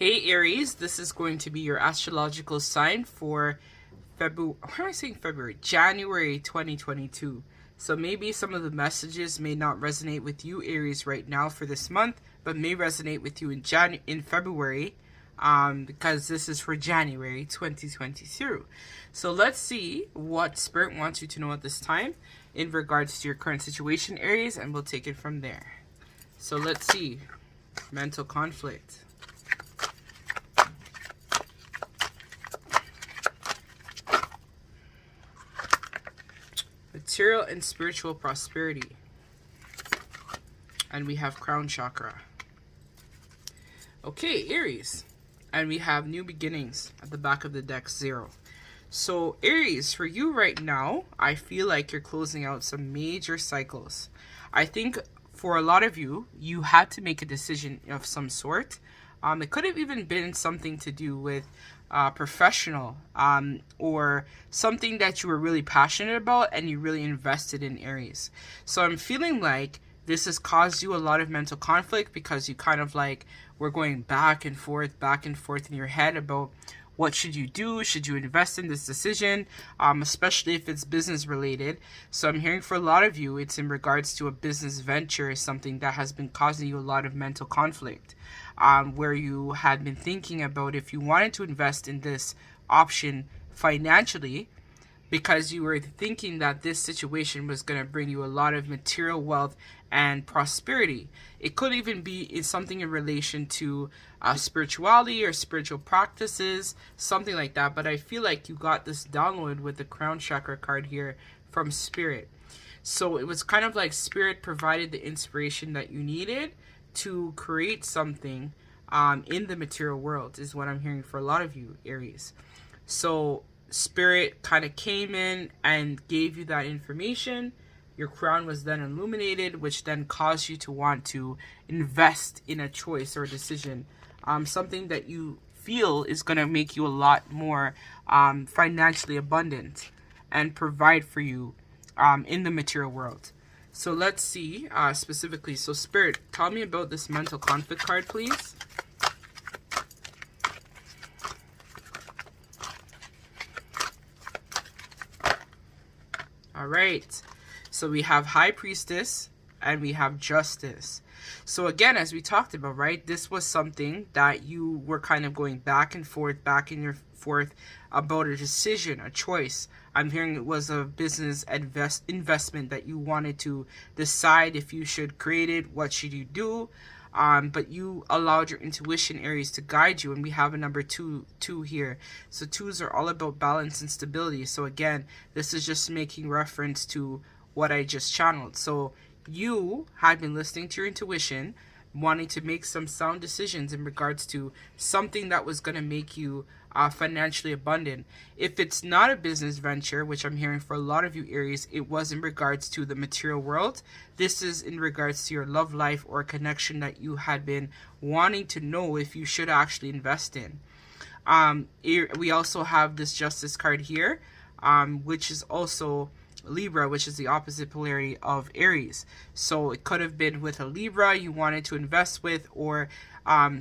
Hey Aries, this is going to be your astrological sign for February, why am I saying February? January 2022. So maybe some of the messages may not resonate with you Aries right now for this month, but may resonate with you in February, because this is for January 2022. So let's see what Spirit wants you to know at this time in regards to your current situation, Aries, and we'll take it from there. So let's see. Mental conflict. Material and spiritual prosperity. And we have crown chakra. Okay, Aries. And we have new beginnings at the back of the deck, 0. So Aries, for you right now, I feel like you're closing out some major cycles. I think for a lot of you, you had to make a decision of some sort. It could have even been something to do with professional or something that you were really passionate about and you really invested in, Aries. So I'm feeling like this has caused you a lot of mental conflict because you kind of like were going back and forth in your head about what should you do? Should you invest in this decision? Especially if it's business related. So I'm hearing for a lot of you, it's in regards to a business venture, something that has been causing you a lot of mental conflict. Where you had been thinking about if you wanted to invest in this option financially, because you were thinking that this situation was going to bring you a lot of material wealth and prosperity. It could even be something in relation to spirituality or spiritual practices, something like that. But I feel like you got this download with the crown chakra card here from Spirit. So it was kind of like Spirit provided the inspiration that you needed to create something in the material world, is what I'm hearing for a lot of you, Aries. So Spirit kind of came in and gave you that information. Your crown was then illuminated, which then caused you to want to invest in a choice or a decision, something that you feel is going to make you a lot more financially abundant and provide for you in the material world. So let's see specifically. So Spirit, tell me about this mental conflict card, please. All right. So we have High Priestess and we have Justice. So again, as we talked about, right, this was something that you were kind of going back and forth about a decision, a choice. I'm hearing it was a business investment that you wanted to decide if you should create it, what should you do, but you allowed your intuition, Aries, to guide you. And we have a number two here. So 2s are all about balance and stability. So again, this is just making reference to what I just channeled. So you had been listening to your intuition, wanting to make some sound decisions in regards to something that was going to make you financially abundant. If it's not a business venture, which I'm hearing for a lot of you Aries, it was in regards to the material world. This is in regards to your love life or connection that you had been wanting to know if you should actually invest in. We also have this Justice card here, which is also Libra, which is the opposite polarity of Aries. So it could have been with a Libra you wanted to invest with, or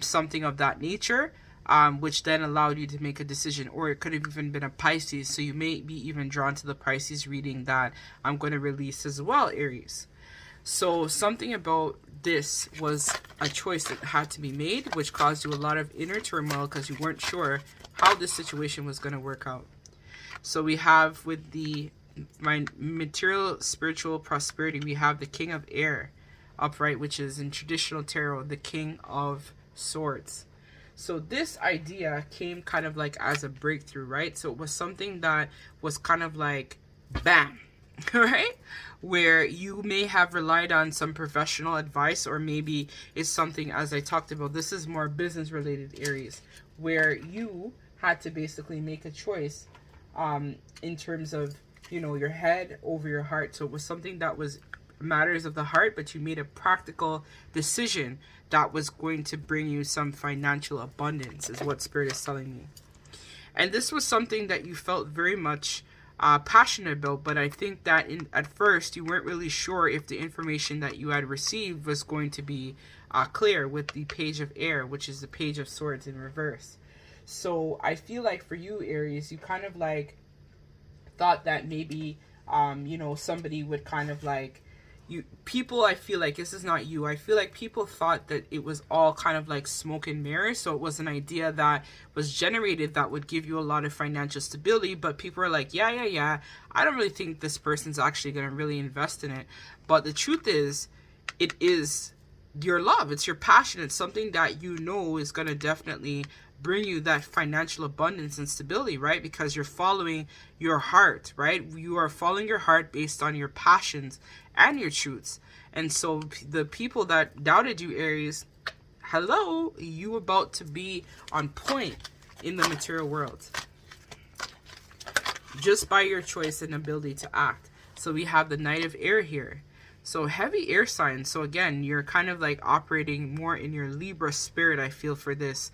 something of that nature, which then allowed you to make a decision. Or it could have even been a Pisces, so you may be even drawn to the Pisces reading that I'm going to release as well, Aries. So something about this was a choice that had to be made, which caused you a lot of inner turmoil because you weren't sure how this situation was going to work out. So we have with my material spiritual prosperity, we have the King of Air upright, which is in traditional tarot the King of Swords. So this idea came kind of like as a breakthrough, right? So it was something that was kind of like bam, right? Where you may have relied on some professional advice, or maybe it's something, as I talked about, this is more business related, Aries, where you had to basically make a choice in terms of, you know, your head over your heart. So it was something that was matters of the heart, but you made a practical decision that was going to bring you some financial abundance, is what Spirit is telling me. And this was something that you felt very much passionate about. But I think that at first you weren't really sure if the information that you had received was going to be clear with the Page of Air, which is the Page of Swords in reverse. So I feel like for you, Aries, you kind of like thought that maybe you know, somebody would kind of like people, I feel like this is not you. I feel like people thought that it was all kind of like smoke and mirrors. So it was an idea that was generated that would give you a lot of financial stability. But people are like, yeah. I don't really think this person's actually going to really invest in it. But the truth is, it is your love. It's your passion. It's something that you know is going to definitely bring you that financial abundance and stability, right? Because you're following your heart, right? You are following your heart based on your passions and your truths. And so the people that doubted you, Aries, hello, you about to be on point in the material world just by your choice and ability to act. So we have the Knight of Air here. So heavy air signs. So again, you're kind of like operating more in your Libra spirit, I feel, for this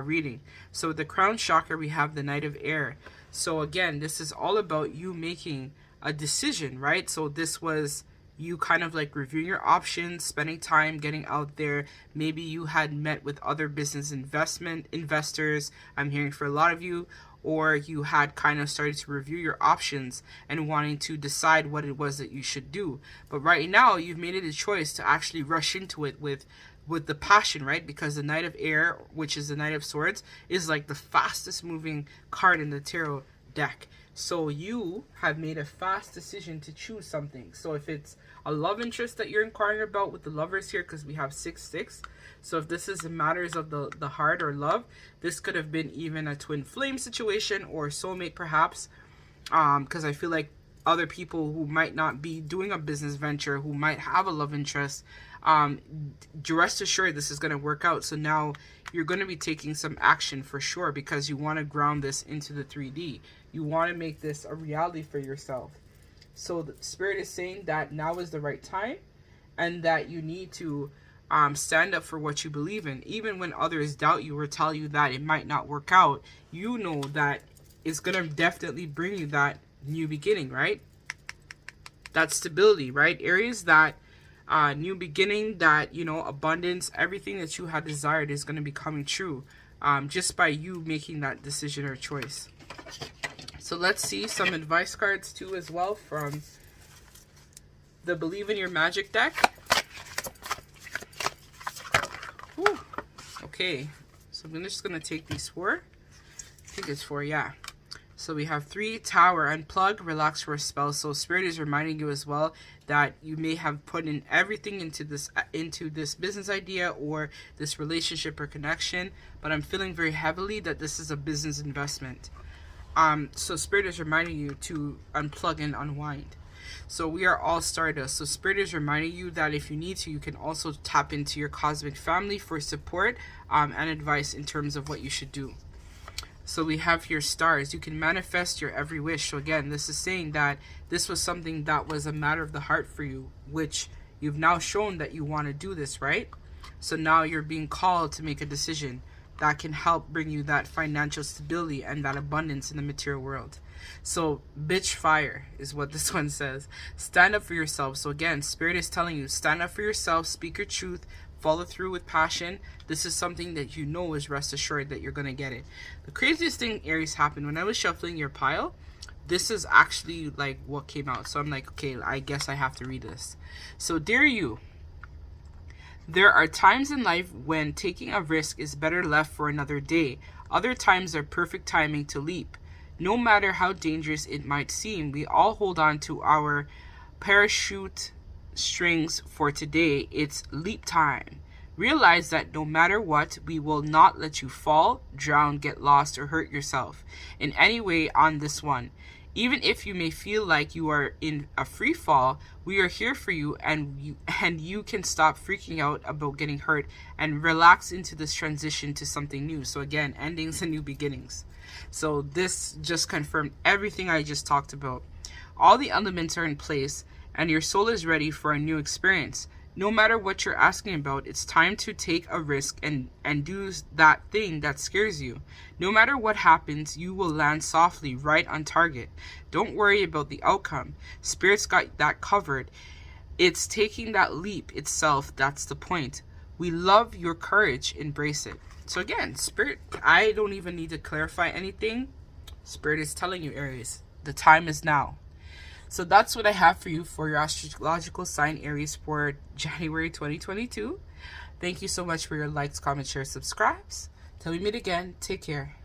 reading. So with the crown chakra, we have the Knight of Air. So again, this is all about you making a decision, right? So this was you kind of like reviewing your options, spending time getting out there. Maybe you had met with other business investors, I'm hearing for a lot of you, or you had kind of started to review your options and wanting to decide what it was that you should do. But right now, you've made it a choice to actually rush into it with the passion, right? Because the Knight of Air, which is the Knight of Swords, is like the fastest moving card in the tarot deck. So you have made a fast decision to choose something. So if it's a love interest that you're inquiring about with the Lovers here, because we have 6-6. So if this is matters of the heart or love, this could have been even a twin flame situation or soulmate perhaps. Because I feel like other people who might not be doing a business venture, who might have a love interest, rest assured this is going to work out. So now you're going to be taking some action for sure, because you want to ground this into the 3D. You want to make this a reality for yourself. So the Spirit is saying that now is the right time, and that you need to stand up for what you believe in. Even when others doubt you or tell you that it might not work out, you know that it's going to definitely bring you that new beginning, right? That stability, right? Aries, that new beginning, that, you know, abundance, everything that you had desired is going to be coming true just by you making that decision or choice. So let's see some advice cards too as well from the Believe in Your Magic deck. Whew. Okay, so I'm just going to take these 4. I think it's 4, yeah. So we have 3, Tower, unplug, relax for a spell. So Spirit is reminding you as well that you may have put in everything into this business idea or this relationship or connection, but I'm feeling very heavily that this is a business investment. So Spirit is reminding you to unplug and unwind. So we are all Stardust. So Spirit is reminding you that if you need to, you can also tap into your cosmic family for support and advice in terms of what you should do. So we have your stars. You can manifest your every wish. So again, this is saying that this was something that was a matter of the heart for you, which you've now shown that you want to do this, right? So now you're being called to make a decision that can help bring you that financial stability and that abundance in the material world. So bitch fire is what this one says. Stand up for yourself. So again, Spirit is telling you, stand up for yourself, speak your truth, follow through with passion. This is something that you know is rest assured that you're going to get it. The craziest thing, Aries, happened when I was shuffling your pile. This is actually like what came out. So I'm like, okay, I guess I have to read this. So dear you, there are times in life when taking a risk is better left for another day. Other times are perfect timing to leap. No matter how dangerous it might seem, we all hold on to our parachute strings for today. It's leap time. Realize that no matter what, we will not let you fall, drown, get lost, or hurt yourself in any way on this one. Even if you may feel like you are in a free fall, we are here for you, and you can stop freaking out about getting hurt and relax into this transition to something new. So again, endings and new beginnings. So this just confirmed everything I just talked about. All the elements are in place, and your soul is ready for a new experience. No matter what you're asking about, it's time to take a risk and do that thing that scares you. No matter what happens, you will land softly right on target. Don't worry about the outcome. Spirit's got that covered. It's taking that leap itself that's the point. We love your courage. Embrace it. So again, Spirit, I don't even need to clarify anything. Spirit is telling you, Aries, the time is now. So that's what I have for you for your astrological sign, Aries, for January 2022. Thank you so much for your likes, comments, shares, subscribes. Till we meet again, take care.